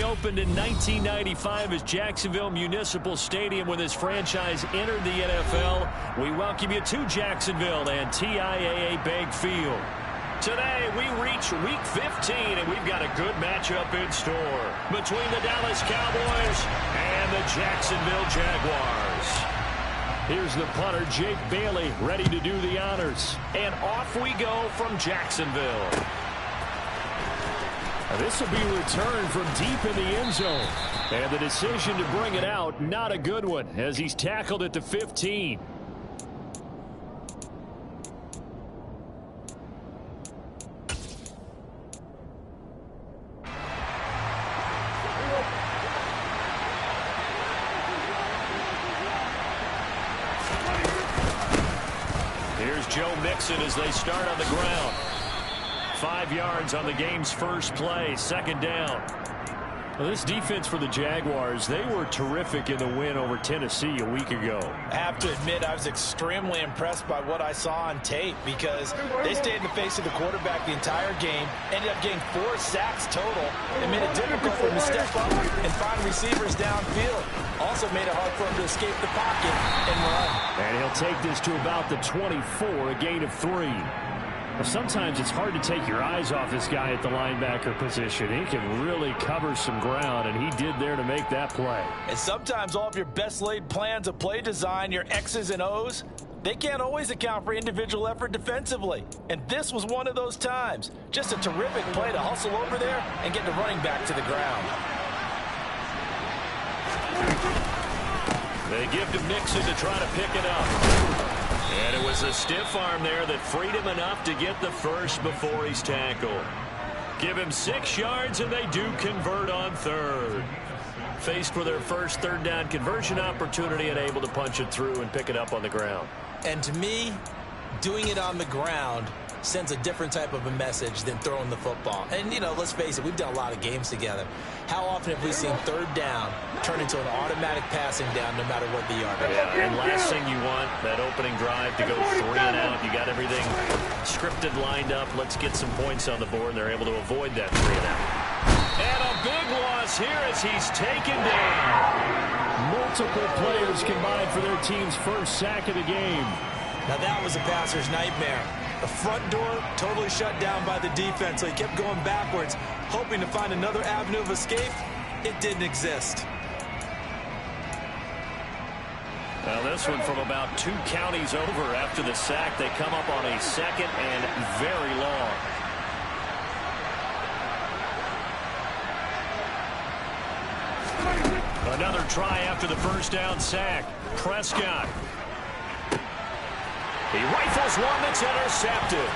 opened in 1995 as Jacksonville Municipal Stadium when this franchise entered the NFL. We welcome you to Jacksonville and TIAA Bank Field. Today, we reach Week 15, and we've got a good matchup in store between the Dallas Cowboys and the Jacksonville Jaguars. Here's the punter, Jake Bailey, ready to do the honors. And off we go from Jacksonville. This will be returned from deep in the end zone. And the decision to bring it out, not a good one, as he's tackled at the 15. Here's Joe Mixon as they start on the ground. 5 yards on the game's first play, second down. Well, this defense for the Jaguars, they were terrific in the win over Tennessee a week ago. I have to admit, I was extremely impressed by what I saw on tape because they stayed in the face of the quarterback the entire game, ended up getting 4 sacks total, and made it difficult for him to step up and find receivers downfield. Also made it hard for him to escape the pocket and run. And he'll take this to about the 24, a gain of 3. Well, sometimes it's hard to take your eyes off this guy at the linebacker position. He can really cover some ground, and he did there to make that play. And sometimes all of your best laid plans of play design, your X's and O's, they can't always account for individual effort defensively. And this was one of those times. Just a terrific play to hustle over there and get the running back to the ground. They give to Mixon to try to pick it up. And it was a stiff arm there that freed him enough to get the first before he's tackled. Give him 6 yards, and they do convert on third. Faced with their first third down conversion opportunity and able to punch it through and pick it up on the ground. And to me, doing it on the ground sends a different type of a message than throwing the football. And, you know, let's face it, we've done a lot of games together. How often have we seen third down turn into an automatic passing down no matter what the yardage? Yeah, and last thing you want, that opening drive to go 3 and out. You got everything scripted, lined up. Let's get some points on the board, and they're able to avoid that 3 and out. And a big loss here as he's taken down. Multiple players combined for their team's first sack of the game. Now that was a passer's nightmare. The front door totally shut down by the defense, so he kept going backwards, hoping to find another avenue of escape. It didn't exist. Now this one from about 2 counties over after the sack. They come up on a second and very long. Another try after the first down sack. Prescott. He rifles one that's intercepted.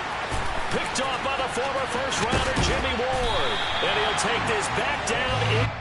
Picked off by the former first-rounder Jimmy Ward. And he'll take this back down.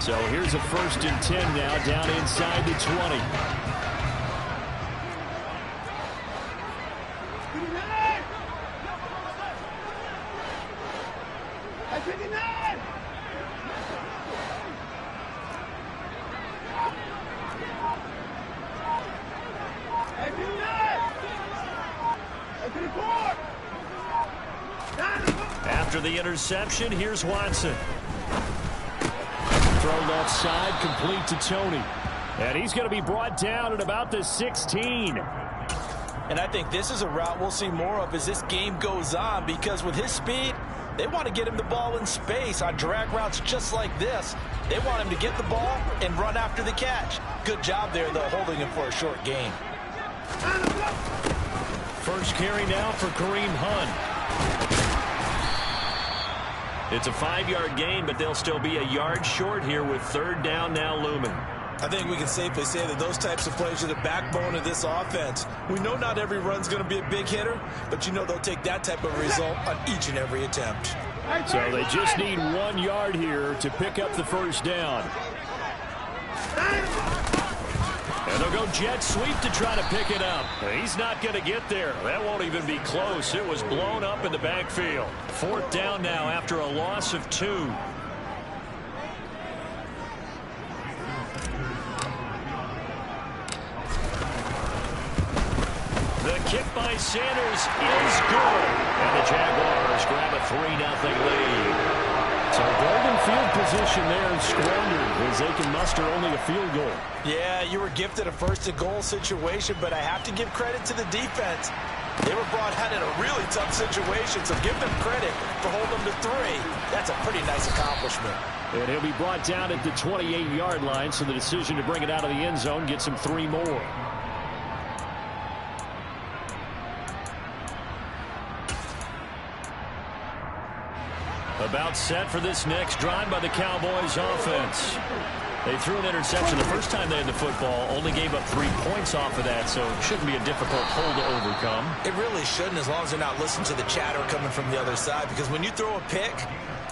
So here's a 1st and 10 now, down inside the 20. After the interception, here's Watson. Throw left side, complete to Tony. And he's going to be brought down at about the 16. And I think this is a route we'll see more of as this game goes on, because with his speed, they want to get him the ball in space on drag routes just like this. They want him to get the ball and run after the catch. Good job there, though, holding him for a short gain. First carry now for Kareem Hunt. It's a 5-yard gain, but they'll still be a yard short here with 3rd down now looming. I think we can safely say that those types of plays are the backbone of this offense. We know not every run's going to be a big hitter, but you know they'll take that type of result on each and every attempt. So they just need 1 yard here to pick up the 1st down. And they'll go jet sweep to try to pick it up. He's not going to get there. That won't even be close. It was blown up in the backfield. 4th down now after a loss of 2. The kick by Sanders is good. And the Jaguars grab a 3-0 lead. So golden field position there squandered as they can muster only a field goal. Yeah, you were gifted a 1st and goal situation, but I have to give credit to the defense. They were brought out in a really tough situation, so give them credit for holding them to 3. That's a pretty nice accomplishment. And he'll be brought down at the 28-yard line, so the decision to bring it out of the end zone gets him 3 more. About set for this next drive by the Cowboys offense. They threw an interception the first time they had the football, only gave up 3 points off of that, so it shouldn't be a difficult hole to overcome. It really shouldn't, as long as they're not listening to the chatter coming from the other side, because when you throw a pick,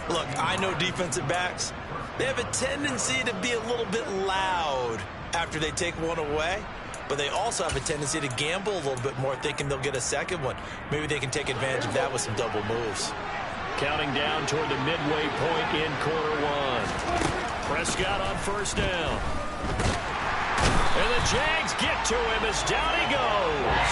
look, I know defensive backs, they have a tendency to be a little bit loud after they take one away, but they also have a tendency to gamble a little bit more, thinking they'll get a second one. Maybe they can take advantage of that with some double moves. Counting down toward the midway point in quarter 1. Prescott on 1st down. And the Jags get to him as down he goes.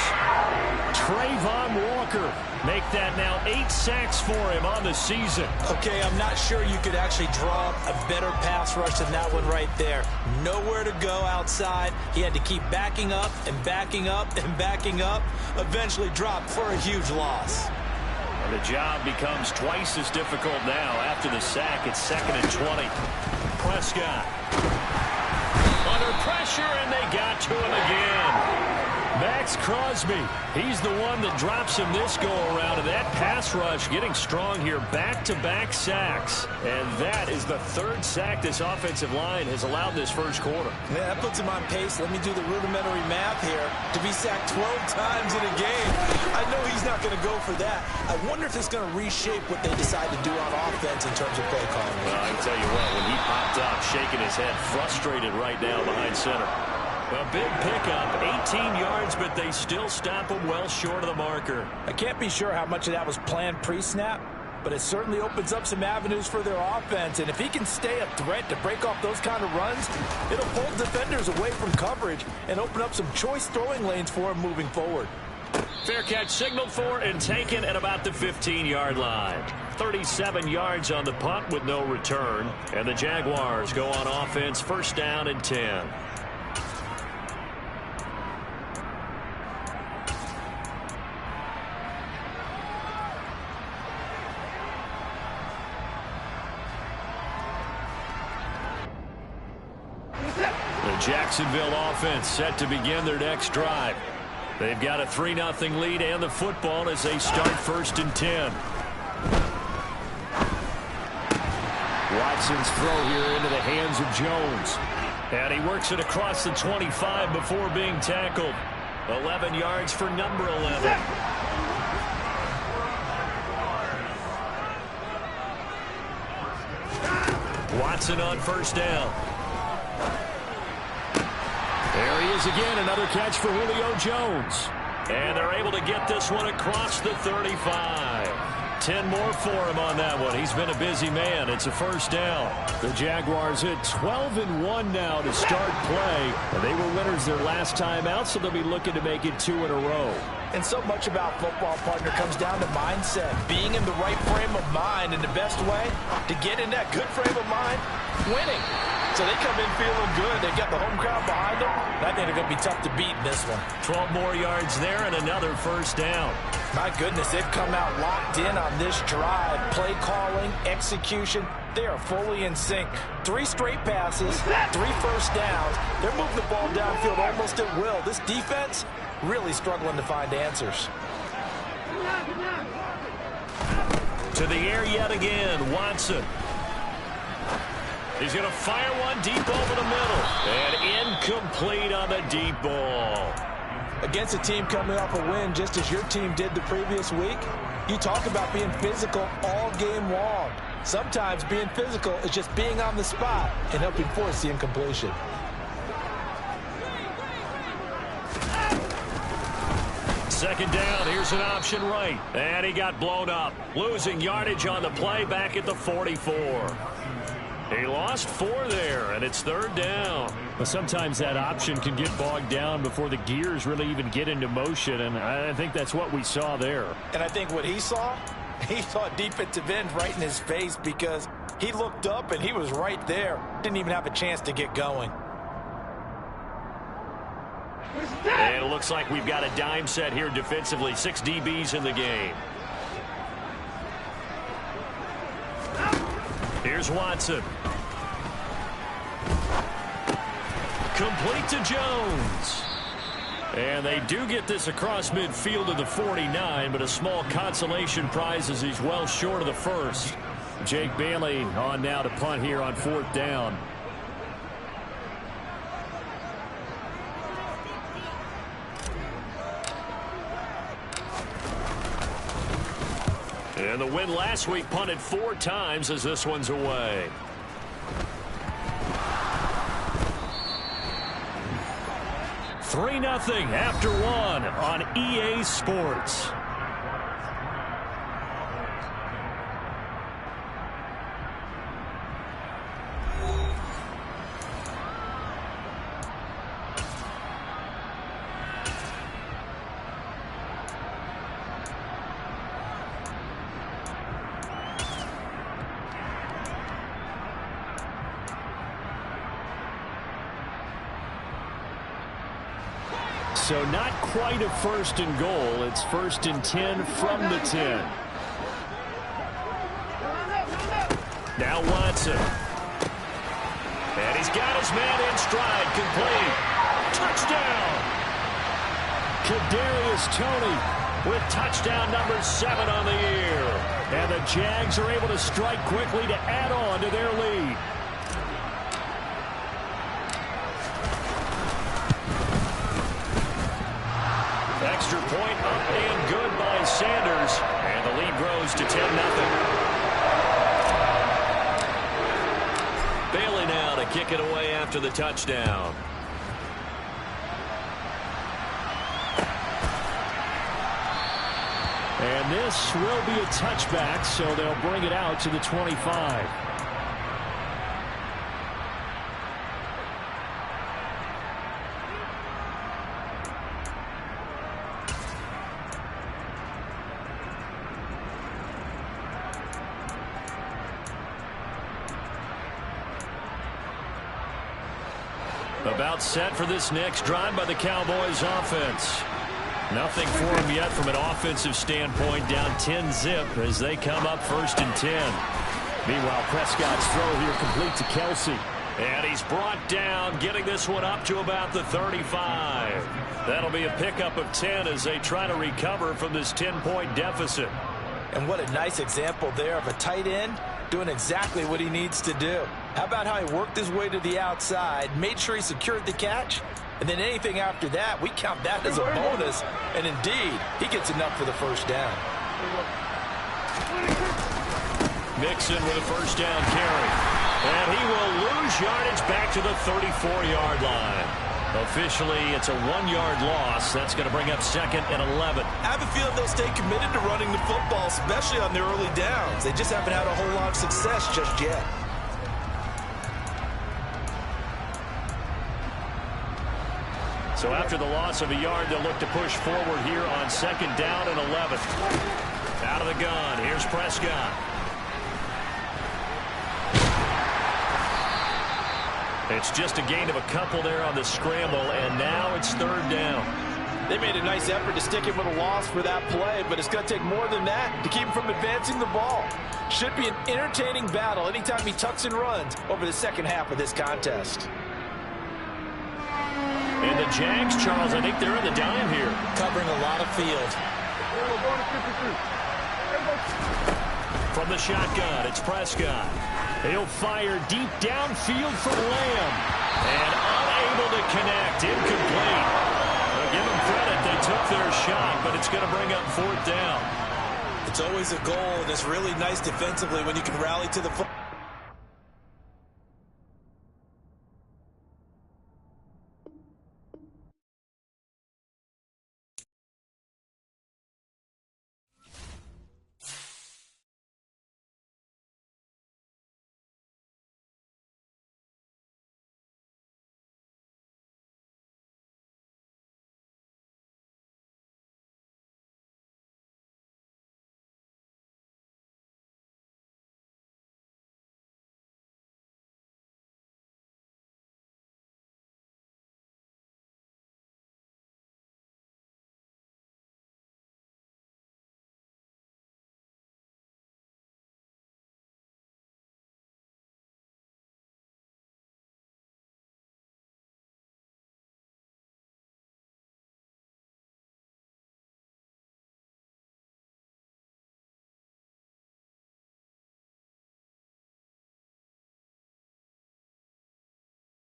Trayvon Walker make that now 8 sacks for him on the season. Okay, I'm not sure you could actually draw up a better pass rush than that one right there. Nowhere to go outside. He had to keep backing up and backing up and backing up. Eventually dropped for a huge loss. The job becomes twice as difficult now after the sack. It's 2nd and 20. Prescott under pressure, and they got to him again. Max Crosby, he's the one that drops him this go-around, and that pass rush getting strong here. Back-to-back sacks, and that is the 3rd sack this offensive line has allowed this first quarter. Yeah, that puts him on pace. Let me do the rudimentary math here. To be sacked 12 times in a game, I know he's not going to go for that. I wonder if it's going to reshape what they decide to do on offense in terms of play calling. Well, I can tell you what, when he popped up, shaking his head, frustrated right now behind center. A big pickup, 18 yards, but they still stop him well short of the marker. I can't be sure how much of that was planned pre-snap, but it certainly opens up some avenues for their offense. And if he can stay a threat to break off those kind of runs, it'll pull defenders away from coverage and open up some choice throwing lanes for him moving forward. Fair catch signaled for and taken at about the 15-yard line. 37 yards on the punt with no return. And the Jaguars go on offense, 1st down and 10. Jacksonville offense set to begin their next drive. They've got a 3-0 lead and the football as they start 1st and 10. Watson's throw here into the hands of Jones. And he works it across the 25 before being tackled. 11 yards for number 11. Watson on first down. There he is again, another catch for Julio Jones. And they're able to get this one across the 35. 10 more for him on that one. He's been a busy man. It's a first down. The Jaguars hit 12-1 now to start play. And they were winners their last time out, so they'll be looking to make it 2 in a row. And so much about football, partner, comes down to mindset. Being in the right frame of mind, and the best way to get in that good frame of mind, winning. So they come in feeling good. They've got the home crowd behind them. And I think they're going to be tough to beat in this one. 12 more yards there and another first down. My goodness, they've come out locked in on this drive. Play calling, execution, they are fully in sync. 3 straight passes, 3 first downs. They're moving the ball downfield almost at will. This defense really struggling to find answers. To the air yet again, Watson. He's going to fire one deep over the middle. And incomplete on the deep ball. Against a team coming off a win just as your team did the previous week, you talk about being physical all game long. Sometimes being physical is just being on the spot and helping force the incompletion. Second down, here's an option right. And he got blown up. Losing yardage on the play back at the 44. He lost 4 there, and it's third down. Well, sometimes that option can get bogged down before the gears really even get into motion, and I think that's what we saw there. And I think what he saw a defensive end right in his face because he looked up and he was right there. Didn't even have a chance to get going. And it looks like we've got a dime set here defensively. 6 DBs in the game. Here's Watson. Complete to Jones. And they do get this across midfield to the 49, but a small consolation prize as he's well short of the first. Jake Bailey on now to punt here on 4th down. And the win last week punted 4 times as this one's away. $3-0 after 1 on EA Sports. So not quite a 1st and goal. It's 1st and 10 from the 10. Now Watson. And he's got his man in stride. Complete. Touchdown. Kadarius Toney with touchdown number 7 on the year. And the Jags are able to strike quickly to add on to their lead. Extra point up and good by Sanders. And the lead grows to 10-0. Bailey now to kick it away after the touchdown. And this will be a touchback, so they'll bring it out to the 25. About set for this next drive by the Cowboys offense. Nothing for them yet from an offensive standpoint, down 10-0 as they come up 1st and 10. Meanwhile, Prescott's throw here complete to Kelsey. And he's brought down, getting this one up to about the 35. That'll be a pickup of 10 as they try to recover from this 10-point deficit. And what a nice example there of a tight end doing exactly what he needs to do. How about how he worked his way to the outside, made sure he secured the catch, and then anything after that, we count that as a bonus. And indeed, he gets enough for the first down. Mixon with a first down carry. And he will lose yardage back to the 34-yard line. Officially, it's a 1-yard loss. That's going to bring up second and 11. I have a feeling they'll stay committed to running the football, especially on their early downs. They just haven't had a whole lot of success just yet. So after the loss of a yard, they'll look to push forward here on second down and 11. Out of the gun, here's Prescott. It's just a gain of a couple there on the scramble, and now it's third down. They made a nice effort to stick him with a loss for that play, but it's going to take more than that to keep him from advancing the ball. Should be an entertaining battle anytime he tucks and runs over the second half of this contest. And the Jags, Charles, I think they're in the dime here. Covering a lot of field. From the shotgun, it's Prescott. He'll fire deep downfield for Lamb. And unable to connect. Incomplete. Well, give them credit. They took their shot, but it's going to bring up fourth down. It's always a goal, and it's really nice defensively when you can rally to the football.